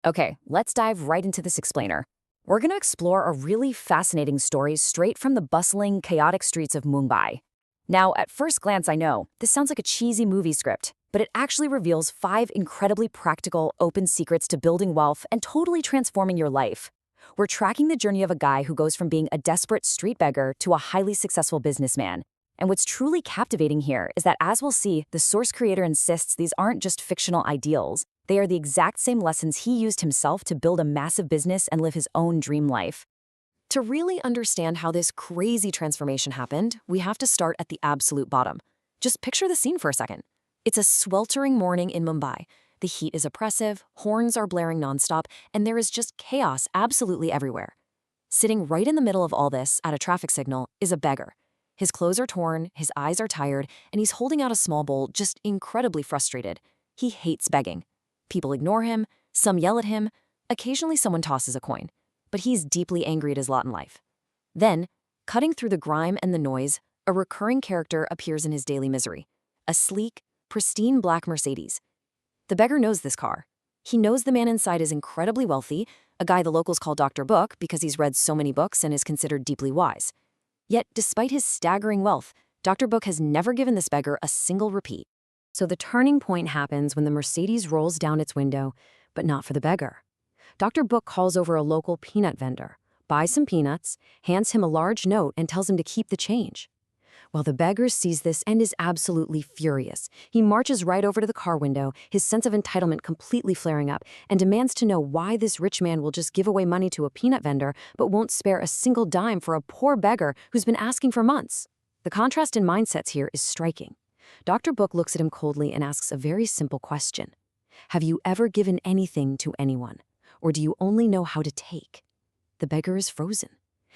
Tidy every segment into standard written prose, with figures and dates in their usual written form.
Okay, let's dive right into this explainer. We're going to explore a really fascinating story straight from the bustling, chaotic streets of Mumbai. Now, at first glance, I know this sounds like a cheesy movie script, but it actually reveals 5 incredibly practical, open secrets to building wealth and totally transforming your life. We're tracking the journey of a guy who goes from being a desperate street beggar to a highly successful businessman. And what's truly captivating here is that, as we'll see, the source creator insists these aren't just fictional ideals. They are the exact same lessons he used himself to build a massive business and live his own dream life. To really understand how this crazy transformation happened, we have to start at the absolute bottom. Just picture the scene for a second. It's a sweltering morning in Mumbai. The heat is oppressive, horns are blaring nonstop, and there is just chaos absolutely everywhere. Sitting right in the middle of all this, at a traffic signal, is a beggar. His clothes are torn, his eyes are tired, and he's holding out a small bowl, just incredibly frustrated. He hates begging. People ignore him, some yell at him, occasionally someone tosses a coin. But he's deeply angry at his lot in life. Then, cutting through the grime and the noise, a recurring character appears in his daily misery. A sleek, pristine black Mercedes. The beggar knows this car. He knows the man inside is incredibly wealthy, a guy the locals call Dr. Book because he's read so many books and is considered deeply wise. Yet, despite his staggering wealth, Dr. Book has never given this beggar a single repeat. So the turning point happens when the Mercedes rolls down its window, but not for the beggar. Dr. Book calls over a local peanut vendor, buys some peanuts, hands him a large note, and tells him to keep the change. Well, the beggar sees this and is absolutely furious. He marches right over to the car window, his sense of entitlement completely flaring up, and demands to know why this rich man will just give away money to a peanut vendor but won't spare a single dime for a poor beggar who's been asking for months. The contrast in mindsets here is striking. Dr. Book looks at him coldly and asks a very simple question. Have you ever given anything to anyone? Or do you only know how to take? The beggar is frozen.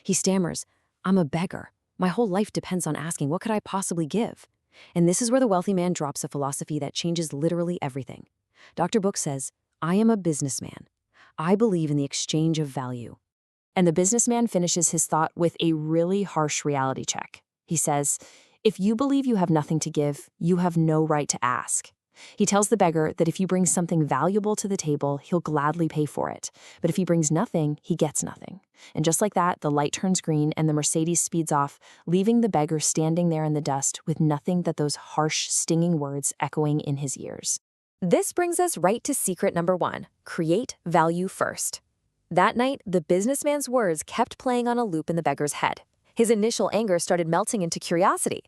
He stammers, I'm a beggar. My whole life depends on asking, what could I possibly give? And this is where the wealthy man drops a philosophy that changes literally everything. Dr. Book says, I am a businessman. I believe in the exchange of value. And the businessman finishes his thought with a really harsh reality check. He says, if you believe you have nothing to give, you have no right to ask. He tells the beggar that if he brings something valuable to the table, he'll gladly pay for it. But if he brings nothing, he gets nothing. And just like that, the light turns green and the Mercedes speeds off, leaving the beggar standing there in the dust with nothing but those harsh, stinging words echoing in his ears. This brings us right to secret number 1, create value first. That night, the businessman's words kept playing on a loop in the beggar's head. His initial anger started melting into curiosity.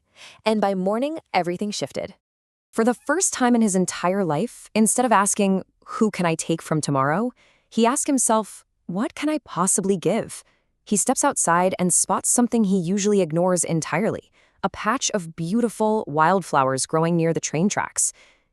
And by morning, everything shifted. For the first time in his entire life, instead of asking, who can I take from tomorrow, he asked himself, what can I possibly give? He steps outside and spots something he usually ignores entirely, a patch of beautiful wildflowers growing near the train tracks.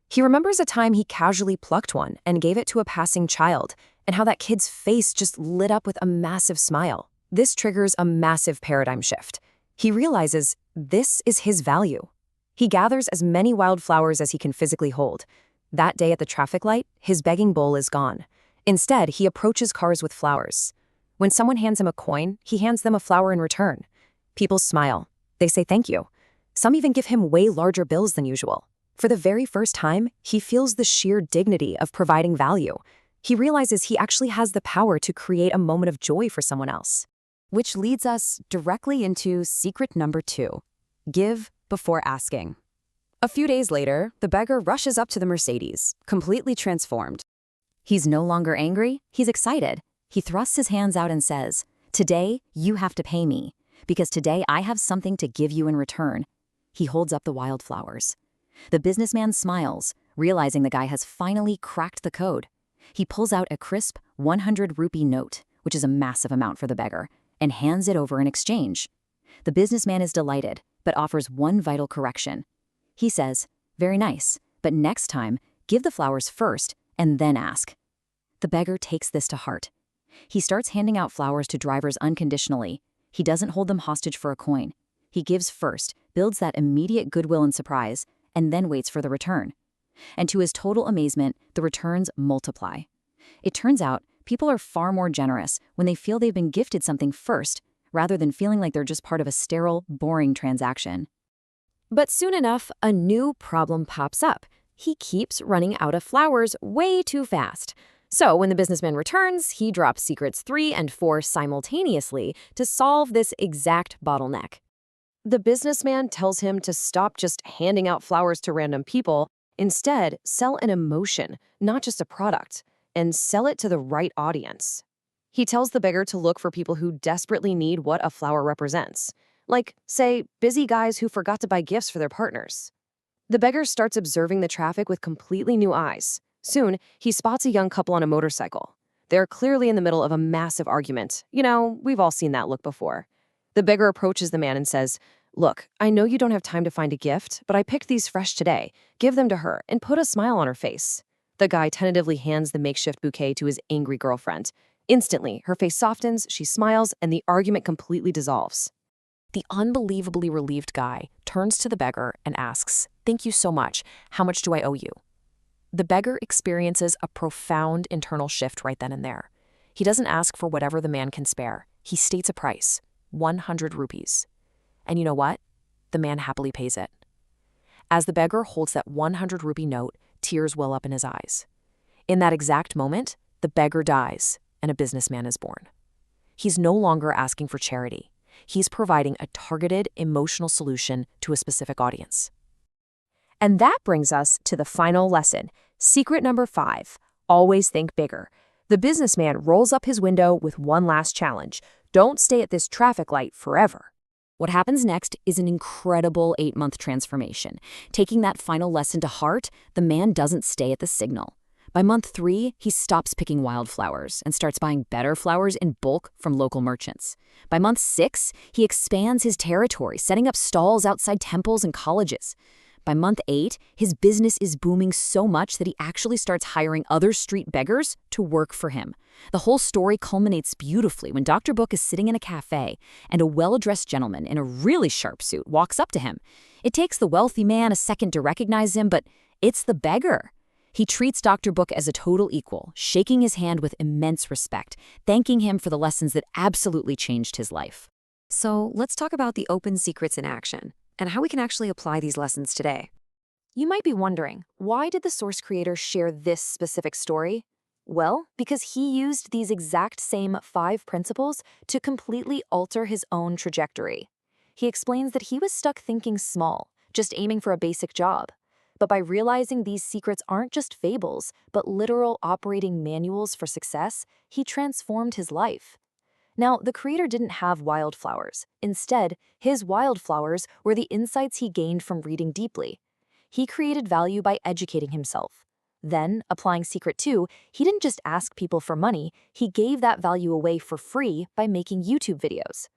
He remembers a time he casually plucked one and gave it to a passing child, and how that kid's face just lit up with a massive smile. This triggers a massive paradigm shift. He realizes this is his value. He gathers as many wildflowers as he can physically hold. That day at the traffic light, his begging bowl is gone. Instead, he approaches cars with flowers. When someone hands him a coin, he hands them a flower in return. People smile. They say thank you. Some even give him way larger bills than usual. For the very first time, he feels the sheer dignity of providing value. He realizes he actually has the power to create a moment of joy for someone else. Which leads us directly into secret number 2. Give before asking. A few days later, the beggar rushes up to the Mercedes, completely transformed. He's no longer angry, he's excited. He thrusts his hands out and says, today, you have to pay me, because today I have something to give you in return. He holds up the wildflowers. The businessman smiles, realizing the guy has finally cracked the code. He pulls out a crisp 100 rupee note, which is a massive amount for the beggar, and hands it over in exchange. The businessman is delighted, but offers one vital correction. He says, very nice, but next time, give the flowers first and then ask. The beggar takes this to heart. He starts handing out flowers to drivers unconditionally. He doesn't hold them hostage for a coin. He gives first, builds that immediate goodwill and surprise, and then waits for the return. And to his total amazement, the returns multiply. It turns out, people are far more generous when they feel they've been gifted something first, rather than feeling like they're just part of a sterile, boring transaction. But soon enough, a new problem pops up. He keeps running out of flowers way too fast. So when the businessman returns, he drops secrets 3 and 4 simultaneously to solve this exact bottleneck. The businessman tells him to stop just handing out flowers to random people. Instead, sell an emotion, not just a product, and sell it to the right audience. He tells the beggar to look for people who desperately need what a flower represents. Like, say, busy guys who forgot to buy gifts for their partners. The beggar starts observing the traffic with completely new eyes. Soon, he spots a young couple on a motorcycle. They're clearly in the middle of a massive argument. You know, we've all seen that look before. The beggar approaches the man and says, "Look, I know you don't have time to find a gift, but I picked these fresh today. Give them to her and put a smile on her face." The guy tentatively hands the makeshift bouquet to his angry girlfriend. Instantly, her face softens, she smiles, and the argument completely dissolves. The unbelievably relieved guy turns to the beggar and asks, "Thank you so much. How much do I owe you?" The beggar experiences a profound internal shift right then and there. He doesn't ask for whatever the man can spare. He states a price, 100 rupees. And you know what? The man happily pays it. As the beggar holds that 100 rupee note, tears well up in his eyes. In that exact moment, the beggar dies and a businessman is born. He's no longer asking for charity. He's providing a targeted, emotional solution to a specific audience. And that brings us to the final lesson. Secret number 5, always think bigger. The businessman rolls up his window with one last challenge. Don't stay at this traffic light forever. What happens next is an incredible 8-month transformation. Taking that final lesson to heart, the man doesn't stay at the signal. By month 3, he stops picking wildflowers and starts buying better flowers in bulk from local merchants. By month 6, he expands his territory, setting up stalls outside temples and colleges. By month 8, his business is booming so much that he actually starts hiring other street beggars to work for him. The whole story culminates beautifully when Dr. Book is sitting in a cafe and a well-dressed gentleman in a really sharp suit walks up to him. It takes the wealthy man a second to recognize him, but it's the beggar. He treats Dr. Book as a total equal, shaking his hand with immense respect, thanking him for the lessons that absolutely changed his life. So let's talk about the open secrets in action and how we can actually apply these lessons today. You might be wondering, why did the source creator share this specific story? Well, because he used these exact same 5 principles to completely alter his own trajectory. He explains that he was stuck thinking small, just aiming for a basic job. But by realizing these secrets aren't just fables, but literal operating manuals for success, he transformed his life. Now, the creator didn't have wildflowers. Instead, his wildflowers were the insights he gained from reading deeply. He created value by educating himself. Then, applying Secret 2, he didn't just ask people for money, he gave that value away for free by making YouTube videos.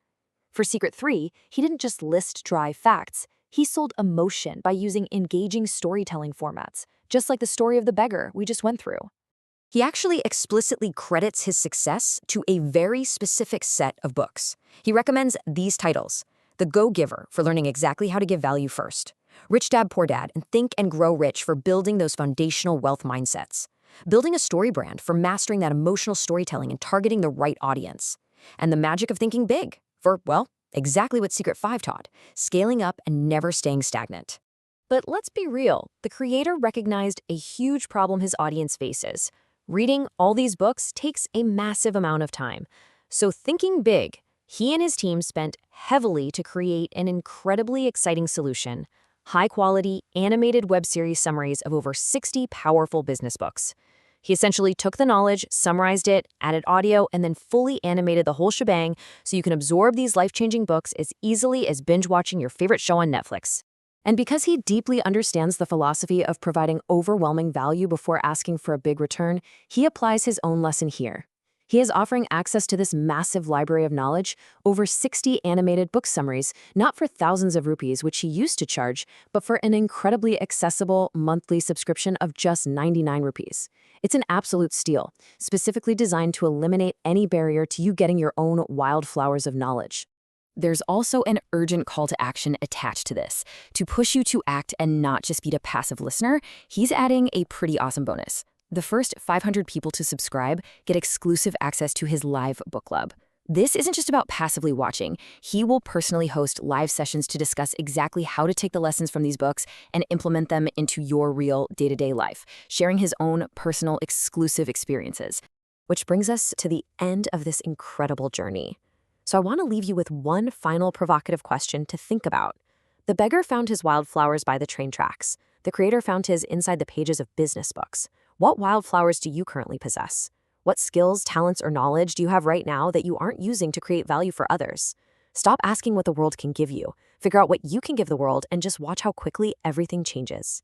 For Secret 3, he didn't just list dry facts, he sold emotion by using engaging storytelling formats, just like the story of the beggar we just went through. He actually explicitly credits his success to a very specific set of books. He recommends these titles: The Go-Giver for learning exactly how to give value first, Rich Dad Poor Dad and Think and Grow Rich for building those foundational wealth mindsets, Building a Story Brand for mastering that emotional storytelling and targeting the right audience, and The Magic of Thinking Big for, well, exactly what Secret 5 taught, scaling up and never staying stagnant. But let's be real, the creator recognized a huge problem his audience faces. Reading all these books takes a massive amount of time. So thinking big, he and his team spent heavily to create an incredibly exciting solution: high-quality, animated web series summaries of over 60 powerful business books. He essentially took the knowledge, summarized it, added audio, and then fully animated the whole shebang so you can absorb these life-changing books as easily as binge-watching your favorite show on Netflix. And because he deeply understands the philosophy of providing overwhelming value before asking for a big return, he applies his own lesson here. He is offering access to this massive library of knowledge, over 60 animated book summaries, not for thousands of rupees, which he used to charge, but for an incredibly accessible monthly subscription of just 99 rupees. It's an absolute steal, specifically designed to eliminate any barrier to you getting your own wildflowers of knowledge. There's also an urgent call to action attached to this. To push you to act and not just be a passive listener, he's adding a pretty awesome bonus. The first 500 people to subscribe get exclusive access to his live book club. This isn't just about passively watching. He will personally host live sessions to discuss exactly how to take the lessons from these books and implement them into your real day-to-day life, sharing his own personal exclusive experiences. Which brings us to the end of this incredible journey. So I want to leave you with one final provocative question to think about. The beggar found his wildflowers by the train tracks. The creator found his inside the pages of business books. What wildflowers do you currently possess? What skills, talents, or knowledge do you have right now that you aren't using to create value for others? Stop asking what the world can give you. Figure out what you can give the world and just watch how quickly everything changes.